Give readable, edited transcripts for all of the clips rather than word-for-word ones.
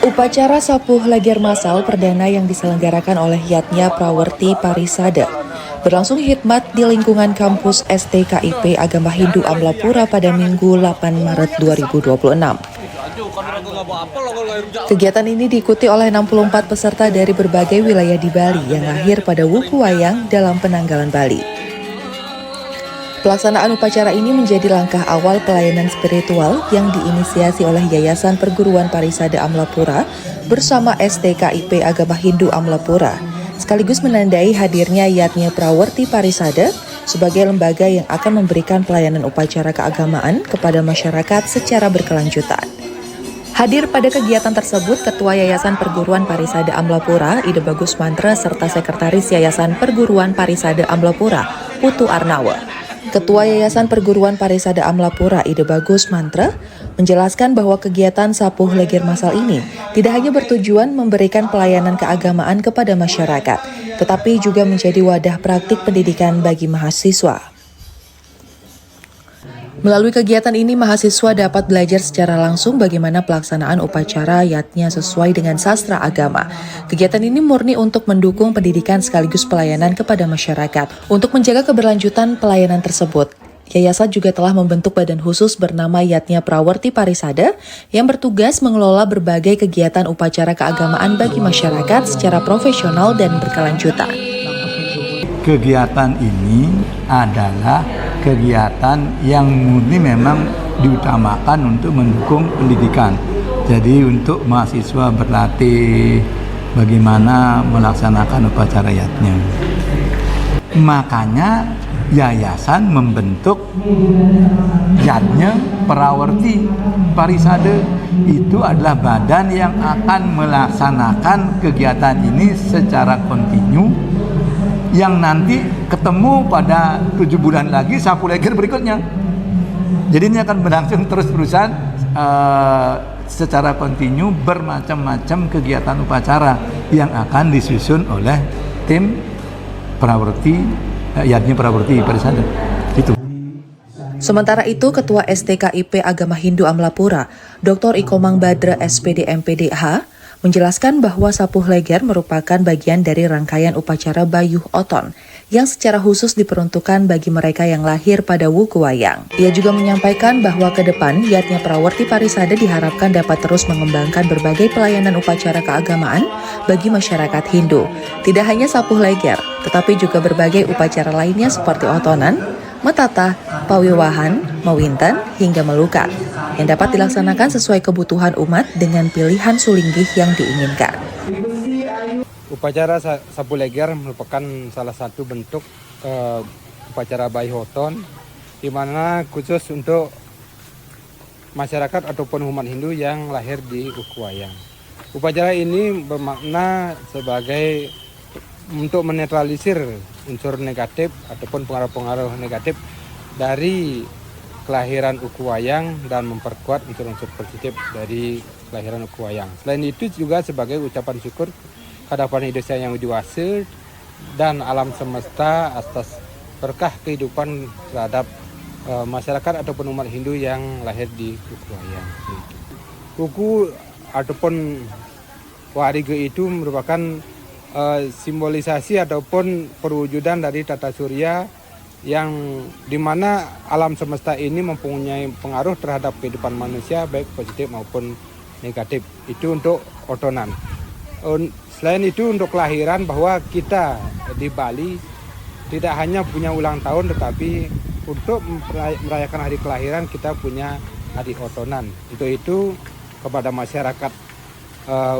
Upacara sapuh leger masal perdana yang diselenggarakan oleh Yatnya Prawerti Parisade berlangsung hikmat di lingkungan kampus STKIP Agama Hindu Amlapura pada Minggu 8 Maret 2026. Kegiatan ini diikuti oleh 64 peserta dari berbagai wilayah di Bali yang lahir pada Wuku Wayang dalam penanggalan Bali. Pelaksanaan upacara ini menjadi langkah awal pelayanan spiritual yang diinisiasi oleh Yayasan Perguruan Parisade Amlapura bersama STKIP Agama Hindu Amlapura, sekaligus menandai hadirnya Yatnya Prawerti Parisade sebagai lembaga yang akan memberikan pelayanan upacara keagamaan kepada masyarakat secara berkelanjutan. Hadir pada kegiatan tersebut Ketua Yayasan Perguruan Parisade Amlapura, Ide Bagus Mantra, serta Sekretaris Yayasan Perguruan Parisade Amlapura, Putu Arnawa. Ketua Yayasan Perguruan Parisade Amlapura, Ide Bagus Mantra, menjelaskan bahwa kegiatan sapuh leger masal ini tidak hanya bertujuan memberikan pelayanan keagamaan kepada masyarakat, tetapi juga menjadi wadah praktik pendidikan bagi mahasiswa. Melalui kegiatan ini, mahasiswa dapat belajar secara langsung bagaimana pelaksanaan upacara yatnya sesuai dengan sastra agama. Kegiatan ini murni untuk mendukung pendidikan sekaligus pelayanan kepada masyarakat. Untuk menjaga keberlanjutan pelayanan tersebut, Yayasan juga telah membentuk badan khusus bernama Yatnya Prawerti Parisade yang bertugas mengelola berbagai kegiatan upacara keagamaan bagi masyarakat secara profesional dan berkelanjutan. Kegiatan ini adalah kegiatan yang murni memang diutamakan untuk mendukung pendidikan. Jadi untuk mahasiswa berlatih bagaimana melaksanakan upacara yatnya. Makanya yayasan membentuk Yatnya Prawerti Parisade. Itu adalah badan yang akan melaksanakan kegiatan ini secara kontinu, yang nanti ketemu pada 7 bulan lagi sapuh leger berikutnya. Jadi ini akan berlangsung terus-terusan secara kontinu, bermacam-macam kegiatan upacara yang akan disusun oleh tim Prawerti, Yatnya Prawerti Parisade. Itu. Sementara itu, Ketua STKIP Agama Hindu Amlapura, Dr. Ikomang Badra SPD MPDH, menjelaskan bahwa sapuh leger merupakan bagian dari rangkaian upacara Bayuh Oton yang secara khusus diperuntukkan bagi mereka yang lahir pada Wuku Wayang. Ia juga menyampaikan bahwa ke depan Yatnya Prawerti Parisade diharapkan dapat terus mengembangkan berbagai pelayanan upacara keagamaan bagi masyarakat Hindu. Tidak hanya sapuh leger, tetapi juga berbagai upacara lainnya seperti otonan, metata, pawiwahan, mawinten, hingga melukat yang dapat dilaksanakan sesuai kebutuhan umat dengan pilihan sulinggih yang diinginkan. Upacara sapuh leger merupakan salah satu bentuk upacara Bayuh Oton, di mana khusus untuk masyarakat ataupun umat Hindu yang lahir di Wuku Wayang. Upacara ini bermakna sebagai untuk menetralisir unsur negatif ataupun pengaruh-pengaruh negatif dari kelahiran Wuku Wayang dan memperkuat unsur-unsur positif dari kelahiran Wuku Wayang. Selain itu juga sebagai ucapan syukur kehadapan Yang Yang Widiwasa dan alam semesta atas berkah kehidupan terhadap masyarakat ataupun umat Hindu yang lahir di Wuku Wayang. Wuku ataupun Warige itu merupakan simbolisasi ataupun perwujudan dari tata surya yang dimana alam semesta ini mempunyai pengaruh terhadap kehidupan manusia baik positif maupun negatif. Itu untuk otonan. Selain itu untuk kelahiran, bahwa kita di Bali tidak hanya punya ulang tahun, tetapi untuk merayakan hari kelahiran kita punya hari otonan. Itu kepada masyarakat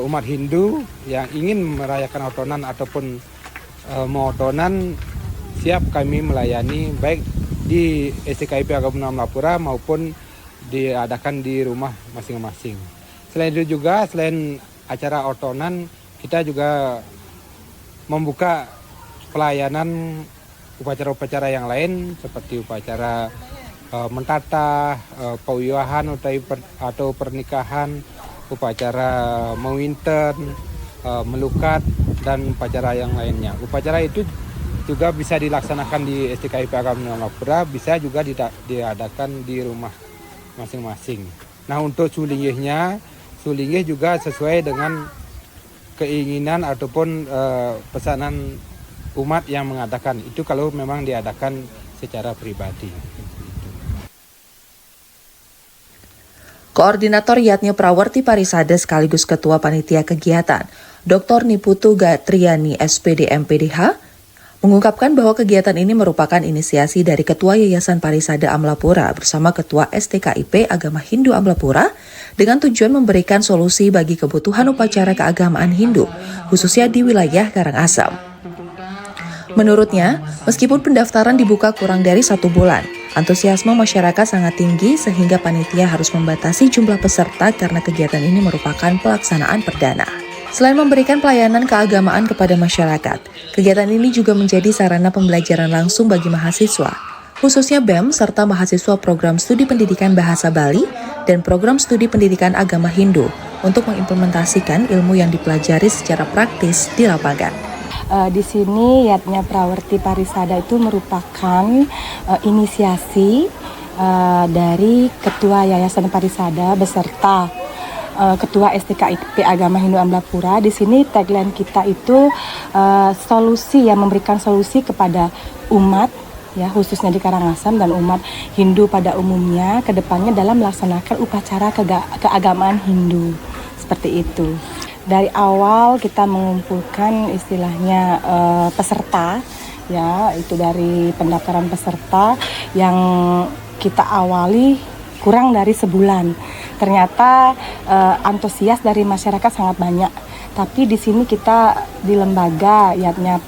umat Hindu yang ingin merayakan otonan ataupun mau otonan, siap kami melayani baik di STKIP Agama Amlapura maupun diadakan di rumah masing-masing. Selain itu juga, selain acara otonan, kita juga membuka pelayanan upacara-upacara yang lain seperti upacara mentata, pawiwahan atau pernikahan, upacara mawinten, melukat, dan upacara yang lainnya. Upacara itu juga bisa dilaksanakan di STKIP Agama Amlapura, bisa juga diadakan di rumah masing-masing. Nah, untuk sulinggihnya Sulinggih juga sesuai dengan keinginan ataupun pesanan umat yang mengadakan. Itu kalau memang diadakan secara pribadi. Koordinator Yatnya Prawarti Parisade sekaligus Ketua Panitia Kegiatan, Dr. Niputu Gatriani SPD MPDH, mengungkapkan bahwa kegiatan ini merupakan inisiasi dari Ketua Yayasan Parisade Amlapura bersama Ketua STKIP Agama Hindu Amlapura dengan tujuan memberikan solusi bagi kebutuhan upacara keagamaan Hindu, khususnya di wilayah Karangasem. Menurutnya, meskipun pendaftaran dibuka kurang dari 1 bulan, antusiasme masyarakat sangat tinggi sehingga panitia harus membatasi jumlah peserta karena kegiatan ini merupakan pelaksanaan perdana. Selain memberikan pelayanan keagamaan kepada masyarakat, kegiatan ini juga menjadi sarana pembelajaran langsung bagi mahasiswa, khususnya BEM serta mahasiswa program studi pendidikan bahasa Bali dan program studi pendidikan agama Hindu untuk mengimplementasikan ilmu yang dipelajari secara praktis di lapangan. Di sini Yatnya Prawarti Parisada itu merupakan inisiasi dari Ketua Yayasan Parisada beserta Ketua STKIP Agama Hindu Amlapura. Di sini tagline kita itu solusi, yang memberikan solusi kepada umat, ya khususnya di Karangasem dan umat Hindu pada umumnya ke depannya dalam melaksanakan upacara keagamaan Hindu seperti itu. Dari awal kita mengumpulkan istilahnya peserta, ya itu dari pendaftaran peserta yang kita awali kurang dari sebulan. Ternyata antusias dari masyarakat sangat banyak. Tapi di sini kita di lembaga Yatnya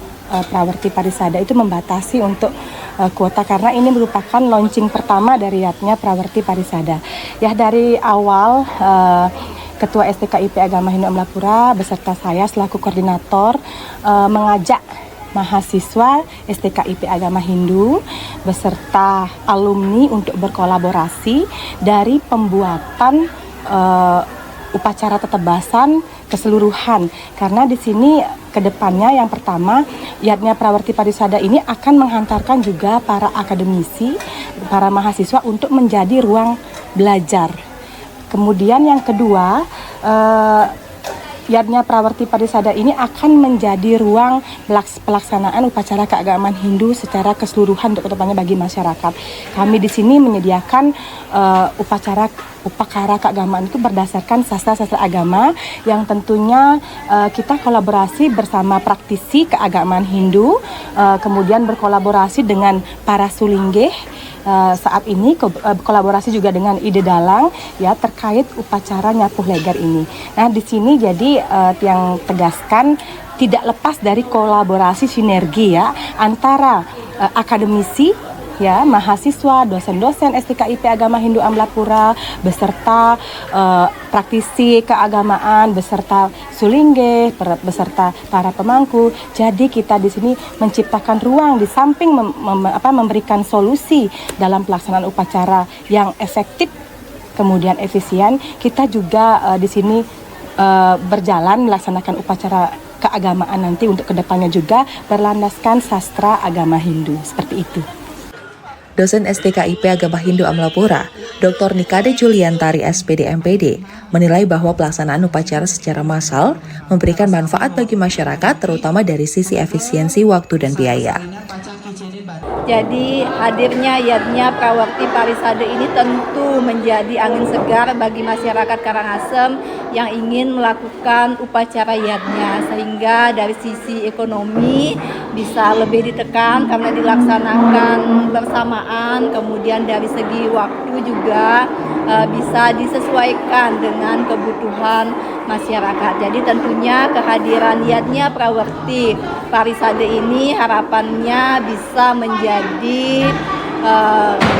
Prawarti Parisada itu membatasi untuk kuota karena ini merupakan launching pertama dari Yatnya Prawarti Parisada. Ya dari awal Ketua STKIP Agama Hindu Amlapura beserta saya selaku koordinator mengajak mahasiswa STKIP Agama Hindu beserta alumni untuk berkolaborasi dari pembuatan upacara tetebasan keseluruhan. Karena di sini kedepannya yang pertama Yatnya Prawarti Parisada ini akan menghantarkan juga para akademisi, para mahasiswa untuk menjadi ruang belajar. Kemudian yang kedua, Yatnya Prawarti Parisada ini akan menjadi ruang pelaksanaan upacara keagamaan Hindu secara keseluruhan untuk kedepannya bagi masyarakat. Kami di sini menyediakan upacara keagamaan itu berdasarkan sastra-sastra agama yang tentunya kita kolaborasi bersama praktisi keagamaan Hindu, kemudian berkolaborasi dengan para sulinggih. Saat ini kolaborasi juga dengan Ide Dalang ya terkait upacara nyapuh legar ini. Nah di sini jadi yang tegaskan tidak lepas dari kolaborasi sinergi ya antara akademisi ya mahasiswa, dosen-dosen STKIP Agama Hindu Amlapura beserta praktisi keagamaan beserta sulinggih beserta para pemangku. Jadi kita di sini menciptakan ruang di samping memberikan solusi dalam pelaksanaan upacara yang efektif kemudian efisien. Kita juga di sini berjalan melaksanakan upacara keagamaan nanti untuk kedepannya juga berlandaskan sastra agama Hindu seperti itu. Dosen STKIP Agama Hindu Amlapura, Dr. Nikade Juliantari SPD MPD, menilai bahwa pelaksanaan upacara secara massal memberikan manfaat bagi masyarakat terutama dari sisi efisiensi waktu dan biaya. Jadi hadirnya Yatnya Prawarti Parisade ini tentu menjadi angin segar bagi masyarakat Karangasem yang ingin melakukan upacara yatnya, sehingga dari sisi ekonomi bisa lebih ditekan karena dilaksanakan bersamaan, kemudian dari segi waktu juga bisa disesuaikan dengan kebutuhan masyarakat. Jadi tentunya kehadiran Yatnya Prawarti Parisade ini harapannya bisa menjadi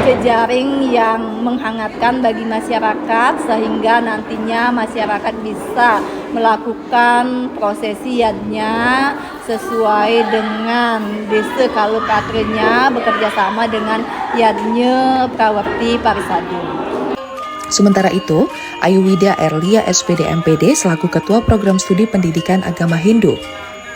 jejaring yang menghangatkan bagi masyarakat sehingga nantinya masyarakat bisa melakukan prosesi yatnya sesuai dengan desa Kalupatrenya bekerja sama dengan Yatnya Prawarti Parisade. Sementara itu, Ayuwida Erlia SPD MPD selaku Ketua Program Studi Pendidikan Agama Hindu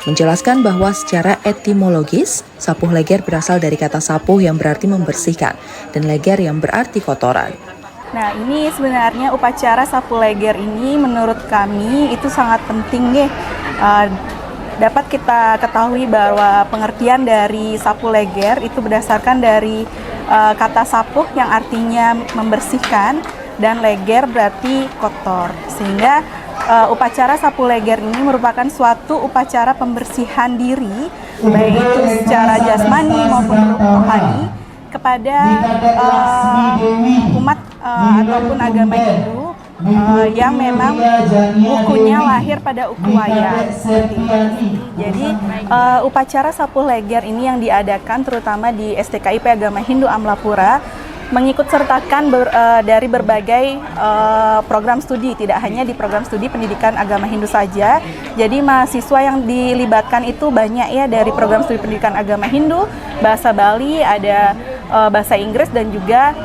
menjelaskan bahwa secara etimologis, sapuh leger berasal dari kata sapuh yang berarti membersihkan dan leger yang berarti kotoran. Nah, ini sebenarnya upacara sapu leger ini menurut kami itu sangat penting nih. Dapat kita ketahui bahwa pengertian dari sapu leger itu berdasarkan dari kata sapuh yang artinya membersihkan dan leger berarti kotor. Sehingga upacara sapu leger ini merupakan suatu upacara pembersihan diri baik itu secara jasmani maupun rohani kepada umat ataupun agama Hindu yang memang bukunya lahir pada Ukuwaya. Jadi upacara sapu leger ini yang diadakan terutama di STKIP Agama Hindu Amlapura mengikut sertakan dari berbagai program studi, tidak hanya di program studi pendidikan agama Hindu saja. Jadi mahasiswa yang dilibatkan itu banyak ya, dari program studi pendidikan agama Hindu, bahasa Bali, ada bahasa Inggris dan juga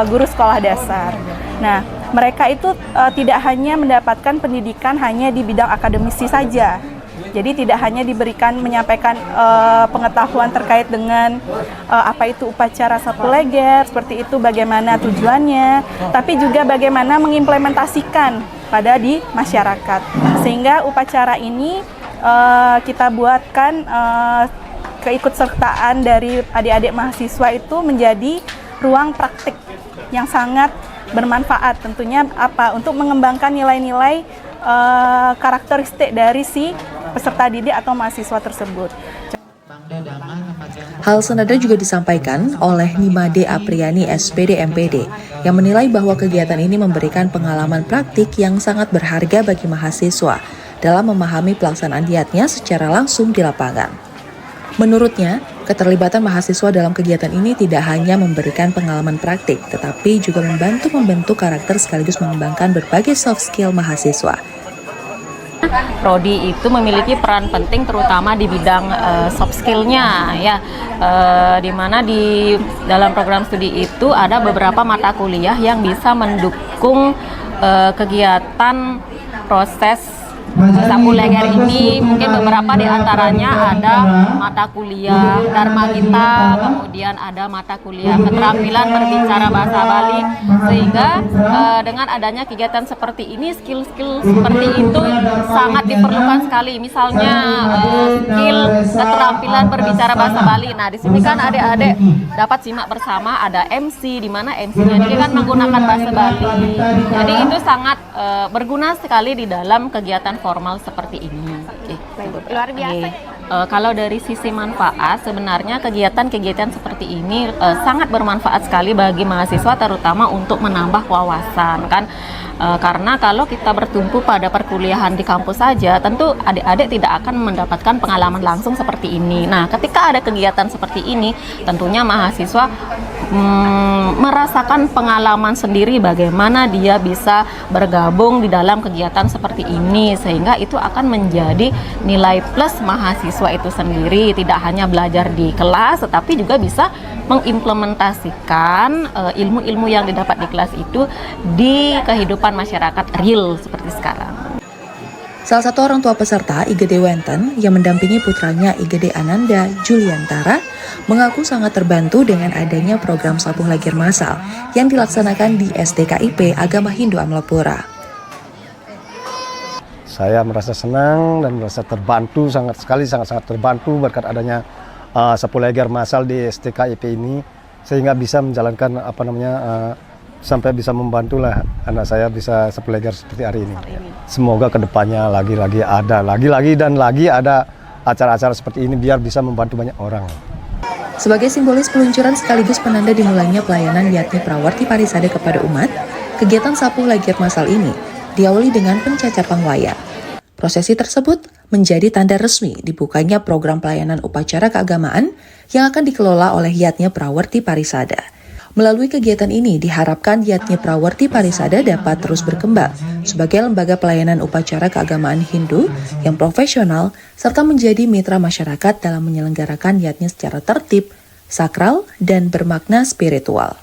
guru sekolah dasar. Nah, mereka itu tidak hanya mendapatkan pendidikan hanya di bidang akademisi saja. Jadi tidak hanya diberikan menyampaikan pengetahuan terkait dengan apa itu upacara sapu leger, seperti itu bagaimana tujuannya, tapi juga bagaimana mengimplementasikan pada di masyarakat. Sehingga upacara ini kita buatkan keikutsertaan dari adik-adik mahasiswa itu menjadi ruang praktik yang sangat bermanfaat tentunya untuk mengembangkan nilai-nilai karakteristik dari si peserta didik atau mahasiswa tersebut. Hal senada juga disampaikan oleh Nimade Apriani SPD MPD yang menilai bahwa kegiatan ini memberikan pengalaman praktik yang sangat berharga bagi mahasiswa dalam memahami pelaksanaan diatnya secara langsung di lapangan. Menurutnya, keterlibatan mahasiswa dalam kegiatan ini tidak hanya memberikan pengalaman praktik, tetapi juga membantu membentuk karakter sekaligus mengembangkan berbagai soft skill mahasiswa. Prodi itu memiliki peran penting terutama di bidang soft skill-nya ya, di mana di dalam program studi itu ada beberapa mata kuliah yang bisa mendukung kegiatan proses sapu leger ini. Mungkin beberapa di antaranya ada mata kuliah Dharma Gita, kemudian ada mata kuliah keterampilan berbicara bahasa Bali, sehingga dengan adanya kegiatan seperti ini, skill-skill seperti itu sangat diperlukan sekali. Misalnya skill keterampilan berbicara bahasa Bali. Nah, di sini kan adik-adik dapat simak bersama ada MC, di mana MC-nya ini kan menggunakan bahasa Bali. Jadi itu sangat berguna sekali di dalam kegiatan formal seperti ini. Luar biasa. Kalau dari sisi manfaat, sebenarnya kegiatan-kegiatan seperti ini sangat bermanfaat sekali bagi mahasiswa, terutama untuk menambah wawasan kan. Karena kalau kita bertumpu pada perkuliahan di kampus saja, tentu adik-adik tidak akan mendapatkan pengalaman langsung seperti ini. Nah, ketika ada kegiatan seperti ini, tentunya mahasiswa merasakan pengalaman sendiri bagaimana dia bisa bergabung di dalam kegiatan seperti ini, sehingga itu akan menjadi nilai plus mahasiswa itu sendiri. Tidak hanya belajar di kelas, tetapi juga bisa mengimplementasikan ilmu-ilmu yang didapat di kelas itu di kehidupan masyarakat real seperti sekarang. Salah satu orang tua peserta IGD Wenten yang mendampingi putranya IGD Ananda Juliantara mengaku sangat terbantu dengan adanya program sapu leger massal yang dilaksanakan di STKIP Agama Hindu Amlapura. Saya merasa senang dan merasa terbantu sangat terbantu berkat adanya sapu leger massal di STKIP ini, sehingga bisa menjalankan sampai bisa membantulah anak saya bisa sapu leger seperti hari ini. Semoga kedepannya lagi-lagi ada acara-acara seperti ini biar bisa membantu banyak orang. Sebagai simbolis peluncuran sekaligus penanda dimulainya pelayanan Yatni Prawarti Parisada kepada umat, kegiatan sapu leger massal ini diawali dengan pencacapan wayang. Prosesi tersebut menjadi tanda resmi dibukanya program pelayanan upacara keagamaan yang akan dikelola oleh Yatni Prawarti Parisada. Melalui kegiatan ini diharapkan Yatni Prawarti Parisada dapat terus berkembang sebagai lembaga pelayanan upacara keagamaan Hindu yang profesional serta menjadi mitra masyarakat dalam menyelenggarakan yatnya secara tertib, sakral, dan bermakna spiritual.